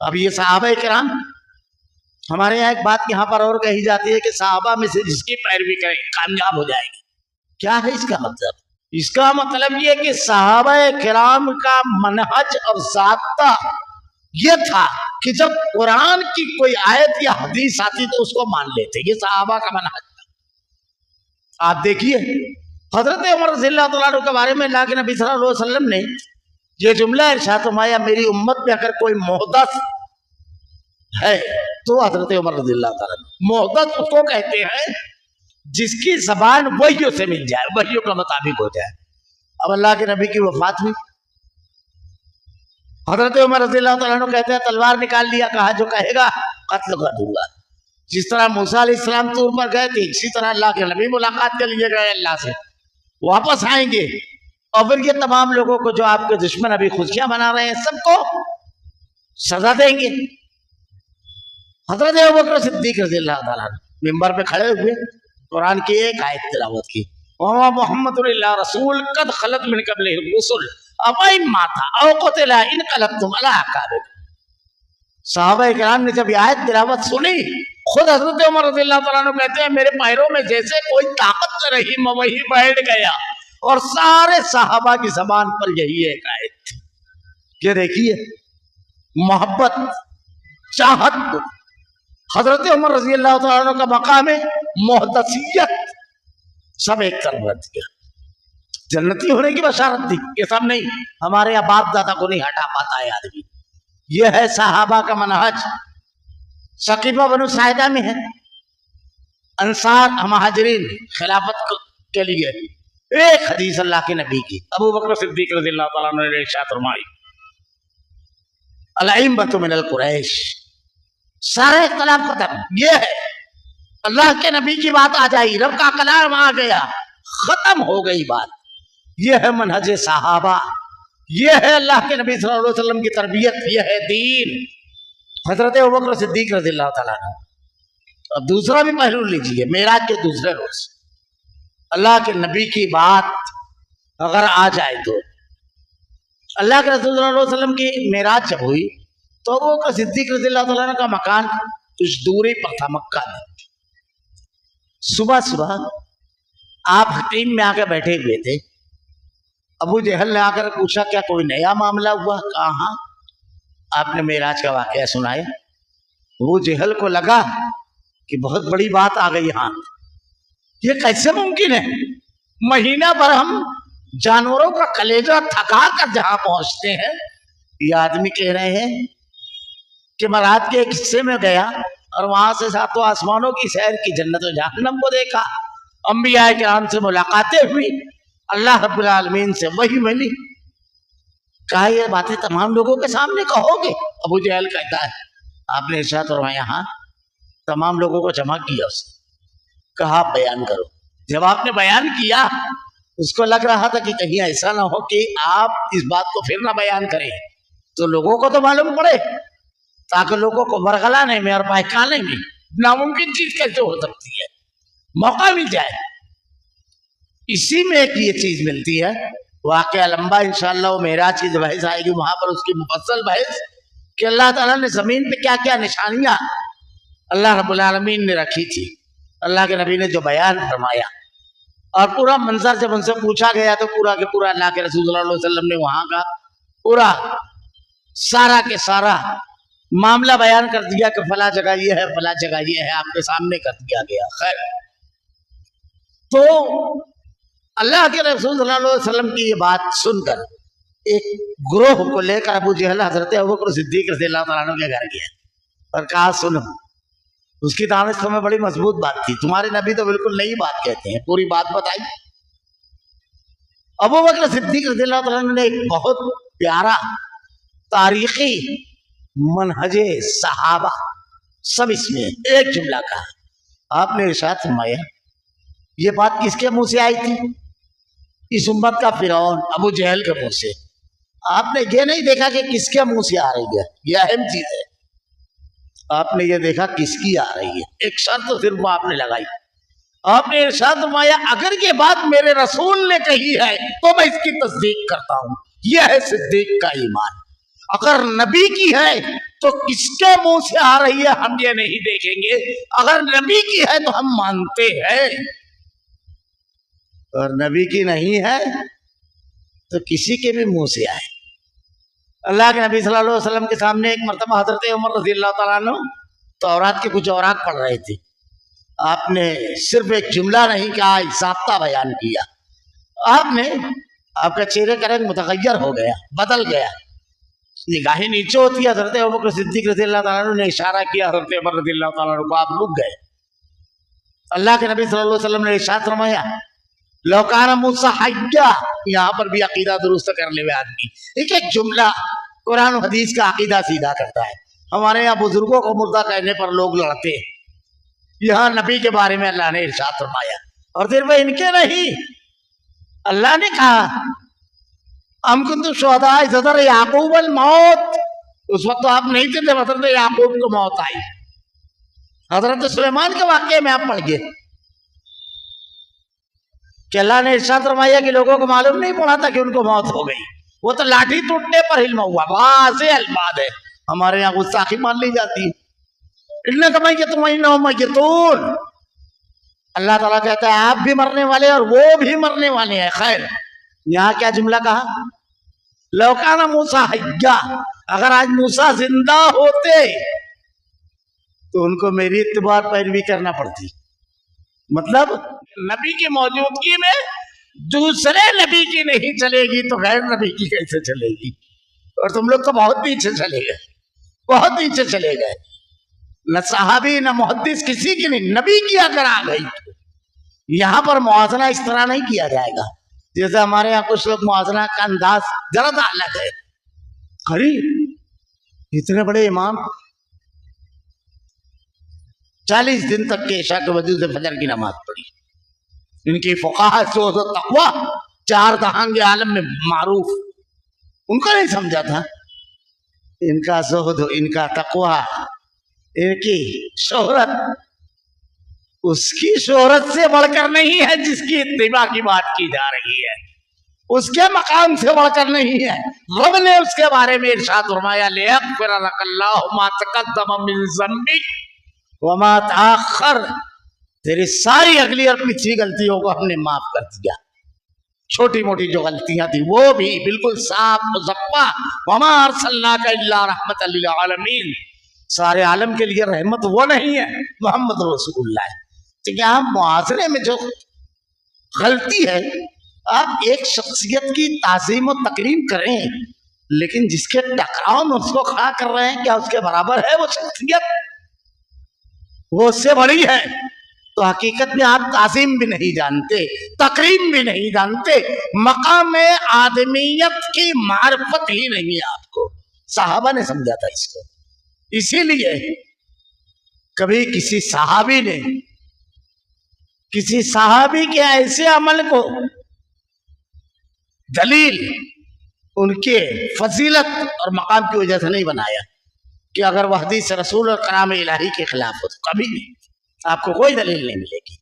اب یہ صحابہ کرام، ہمارے یہاں ایک بات یہاں پر اور کہی جاتی ہے کہ صحابہ میں سے جس کی پیروی کرے کامیاب ہو جائے گی. کیا ہے اس کا مطلب؟ اس کا مطلب یہ کہ صحابہ کرام کا منہج اور ضابطہ یہ تھا کہ جب قرآن کی کوئی آیت یا حدیث آتی تو اس کو مان لیتے. یہ صحابہ کا منہج تھا. آپ دیکھیے حضرت عمر رضی اللہ تعالیٰ عنہ کے بارے میں اللہ کے نبی صلی اللہ علیہ وسلم نے یہ جملہ ارشاد فرمایا، میری امت میں اگر کوئی محدث ہے تو حضرت عمر رضی اللہ تعالیٰ عنہ. محدث اس کو کہتے ہیں جس کی زبان وحیوں سے مل جائے، وحیوں کا مطابق ہو جائے. اب اللہ کے نبی کی وفات ہوئی، حضرت عمر رضی اللہ تعالیٰ عنہ کہتے ہیں تلوار نکال لیا، کہا جو کہے گا قتل کر دوں گا. جس طرح موسیٰ علیہ السلام طور پر گئے تھے، اسی طرح اللہ کے نبی ملاقات کے لیے گئے اللہ سے، واپس آئیں گے اور پھر یہ تمام لوگوں کو جو آپ کے دشمن ابھی خوشیاں منا رہے ہیں سب کو سزا دیں گے. حضرت ابوبکر صدیق رضی اللہ تعالیٰ عنہ ممبر پہ کھڑے ہوئے قرآن کی ایک آیت تلاوت کی، وَمَا مُحَمَّدٌ إِلَّا رَسُولٌ قَدْ خَلَتْ مِن قَبْلِهِ الرُّسُلُ أَفَإِن مَاتَ أَوْ قُتِلَ انقلبتم عَلَىٰ أَعْقَابِكُم. صحابہ کرام نے جب یہ آیت تلاوت سنی، خود حضرت عمر رضی اللہ تعالیٰ عنہ کہتے ہیں میرے پیروں میں جیسے کوئی طاقت نہ رہی، میں وہی بیٹھ گیا اور سارے صحابہ کی زبان پر یہی ایک آیت تھی. یہ دیکھیے محبت، چاہت، حضرت عمر رضی اللہ تعالیٰ عنہ کا مقام محدثیت سب ایک طرف رکھ دیا. جنتی ہونے کی بشارت تھی، یہ سب نہیں. ہمارے یہاں باپ دادا کو نہیں ہٹا پاتا ہے آدمی. یہ ہے صحابہ کا منہج. ثقیفہ بنو ساعدہ میں ہے، انصار مہاجرین خلافت کے لیے ایک حدیث اللہ کے نبی کی ابو بکر صدیق رضی اللہ تعالیٰ عنہ نے ارشاد فرمائی، الائمۃ من القریش. سارے اختلاف ختم. یہ ہے اللہ کے نبی کی بات آ جائی، رب کا کلام آ گیا، ختم ہو گئی بات. یہ ہے منہج صحابہ، یہ ہے اللہ کے نبی صلی اللہ علیہ وسلم کی تربیت، یہ ہے دین. حضرت ابوبکر صدیق رضی اللہ تعالیٰ عنہ. اب دوسرا بھی پہلو لیجیے، معراج کے دوسرے روز اللہ کے نبی کی بات اگر آ جائے تو اللہ کے رسول صلی اللہ علیہ وسلم کی معراج جب ہوئی تو ابوبکر صدیق رضی اللہ تعالیٰ عنہ کا مکان کچھ دوری پر تھا مکہ میں. صبح صبح آپ حتیم میں آ کے بیٹھے ہوئے تھے. ابو جہل نے آ کر پوچھا کیا کوئی نیا معاملہ ہوا؟ کہا ہاں، آپ نے معراج کا واقعہ سنایا. ابو جہل کو لگا کہ بہت بڑی بات آ گئی یہاں. یہ کیسے ممکن ہے؟ مہینہ بھر ہم جانوروں کا کلیجہ تھکا کر جہاں پہنچتے ہیں، یہ آدمی کہہ رہے ہیں کہ مراد کے ایک حصے میں گیا اور وہاں سے ساتوں آسمانوں کی سیر کی، جنت و جہنم کو دیکھا، انبیاء کرام سے ملاقاتیں ہوئی، اللہ رب العالمین سے وحی ملی. کہا یہ باتیں تمام لوگوں کے سامنے کہو گے؟ ابو جہل کہتا ہے آپ نے ارشاد فرمایا ہاں. تمام لوگوں کو جمع کیا، اس نے کہا بیان کرو. جب آپ نے بیان کیا اس کو لگ رہا تھا کہ کہیں ایسا نہ ہو کہ آپ اس بات کو پھر نہ بیان کریں تو لوگوں کو تو معلوم پڑے، تاکہ لوگوں کو برگلانے میں اور بہکانے میں ناممکن چیز کیسے ہو سکتی ہے، موقع مل جائے. اسی میں ایک یہ چیز ملتی ہے. واقعہ لمبا انشاءاللہ وہ معراج کی بحث آئے گی، وہاں پر اس کی مفصل بحث کہ اللہ تعالیٰ نے زمین پہ کیا کیا نشانیاں اللہ رب العالمین نے رکھی تھی، اللہ کے نبی نے جو بیان فرمایا. اور پورا منظر جب ان سے پوچھا گیا تو پورا کے پورا اللہ کے رسول صلی اللہ علیہ وسلم نے وہاں کا پورا سارا کے سارا معاملہ بیان کر دیا کہ فلاں جگہ یہ ہے، فلاں جگہ یہ ہے، آپ کے سامنے کر دیا گیا. خیر، تو اللہ کے رسول صلی اللہ علیہ وسلم کی یہ بات سن کر ایک گروہ کو لے کر ابو جہل حضرت ابوبکر صدیق رضی اللہ تعالیٰ عنہ کے گھر گیا اور کہا سنو، اس کی دانش میں بڑی مضبوط بات تھی، تمہارے نبی تو بالکل نئی بات کہتے ہیں، پوری بات بتائی. ابوبکر صدیق رضی اللہ تعالیٰ عنہ نے ایک بہت پیارا تاریخی منہج صحابہ سب اس میں ایک جملہ کہا. آپ نے ارشاد فرمایا یہ بات کس کے منہ سے آئی تھی؟ اس امت کا فرعون ابو جہل کے منہ سے. آپ نے یہ نہیں دیکھا کہ کس کے منہ سے آ رہی ہے، یہ اہم چیز ہے. آپ نے یہ دیکھا کس کی آ رہی ہے. ایک شرط صرف آپ نے لگائی، آپ نے ارشاد فرمایا اگر یہ بات میرے رسول نے کہی ہے تو میں اس کی تصدیق کرتا ہوں. یہ ہے صدیق کا ایمان. اگر نبی کی ہے تو کس کے منہ سے آ رہی ہے ہم یہ نہیں دیکھیں گے. اگر نبی کی ہے تو ہم مانتے ہیں، اور نبی کی نہیں ہے تو کسی کے بھی منہ سے آئے. اللہ کے نبی صلی اللہ علیہ وسلم کے سامنے ایک مرتبہ حضرت عمر رضی اللہ تعالیٰ عنہ تورات کے کچھ اوراق پڑھ رہے تھے. آپ نے صرف ایک جملہ نہیں کہا، ایک ضابطہ بیان کیا. آپ کا چہرے کا رنگ متغیر ہو گیا، بدل گیا، نگاہیں نیچے ہوتی ہے. حضرت ابوبکر صدیق رضی اللہ تعالیٰ عنہ نے اشارہ کیا حضرت عمر رضی اللہ تعالیٰ عنہ کو، آپ رک گئے. اللہ کے نبی صلی اللہ علیہ وسلم نے ارشاد فرمایا لو کان موسیٰ حیا. یہاں پر بھی عقیدہ درست کرنے میں آدمی ایک ایک جملہ قرآن و حدیث کا عقیدہ سیدھا کرتا ہے. ہمارے یہاں بزرگوں کو مردہ کہنے پر لوگ لڑتے ہیں. یہاں نبی کے بارے میں اللہ نے ارشاد فرمایا، اور صرف ان کے نہیں، اللہ نے کہا ام کنتم شہداء اذ حضر یعقوب الموت. اس وقت تو آپ نہیں تھے جب حضرت یعقوب کو موت آئی. حضرت سلیمان کے واقعے میں آپ پڑھ گئے کہ اللہ نے ارشاد فرمایا کہ لوگوں کو معلوم نہیں پڑا تھا کہ ان کو موت ہو گئی، وہ تو لاٹھی ٹوٹنے پر علم ہوا. واضح الفاظ ہے، ہمارے یہاں گستاخی مان لی جاتی ہے. انکم میتون وانہم میتون. اللہ تعالیٰ کہتا ہے آپ بھی مرنے والے اور وہ بھی مرنے والے ہیں. خیر، یہاں کیا جملہ کہا؟ لو کان موسیٰ حیا. اگر آج موسیٰ زندہ ہوتے تو ان کو میری اتباع پیروی کرنا پڑتی. مطلب نبی کی موجودگی میں دوسرے نبی کی نہیں چلے گی تو غیر نبی کی کیسے چلے گی؟ اور تم لوگ تو بہت پیچھے چلے گئے، بہت پیچھے چلے گئے. نہ صحابی نہ محدث کسی کی نہیں، نبی کی اگر آ گئی تو یہاں پر موازنہ اس طرح نہیں کیا جائے گا جیسے ہمارے یہاں کچھ لوگ موازنہ کا انداز ذرا سا الگ ہے. اتنے بڑے امام 40 دن تک کے عشاء کے وجود سے فجر کی نماز پڑھی. ان کی فقاہت زہد و تقوی 4 جہان عالم میں معروف. ان کو نہیں سمجھا تھا ان کا زہد، ان کا تقوی، ان کی شہرت اس کی شہرت سے بڑھ کر نہیں ہے جس کی اتباع کی بات کی جا رہی ہے، اس کے مقام سے بڑھ کر نہیں ہے. رب نے اس کے بارے میں ارشاد فرمایا لیغفر لک اللہ ما تقدم من ذنبک وما تاخر. تیری ساری اگلی اور پچھلی غلطیوں کو ہم نے معاف کر دیا. چھوٹی موٹی جو غلطیاں تھیں وہ بھی بالکل صاف مصفا. وما ارسلناک الا رحمۃ للعالمین. سارے عالم کے لیے رحمت وہ نہیں ہے محمد رسول اللہ. تو یہاں معاشرے میں جو غلطی ہے، آپ ایک شخصیت کی تعظیم و تکریم کریں لیکن جس کے ٹکراؤ میں اس کو کھڑا کر رہے ہیں، کیا اس کے برابر ہے وہ شخصیت؟ وہ اس سے بڑی ہے. تو حقیقت میں آپ تعظیم بھی نہیں جانتے، تکریم بھی نہیں جانتے، مقام آدمیت کی معرفت ہی نہیں ہے آپ کو. صحابہ نے سمجھا تھا اس کو. اسی لیے کبھی کسی صحابی کے ایسے عمل کو دلیل ان کے فضیلت اور مقام کی وجہ سے نہیں بنایا کہ اگر وہ حدیث رسول اور کلام الہی کے خلاف ہو تو کبھی نہیں. آپ کو کوئی دلیل نہیں ملے گی.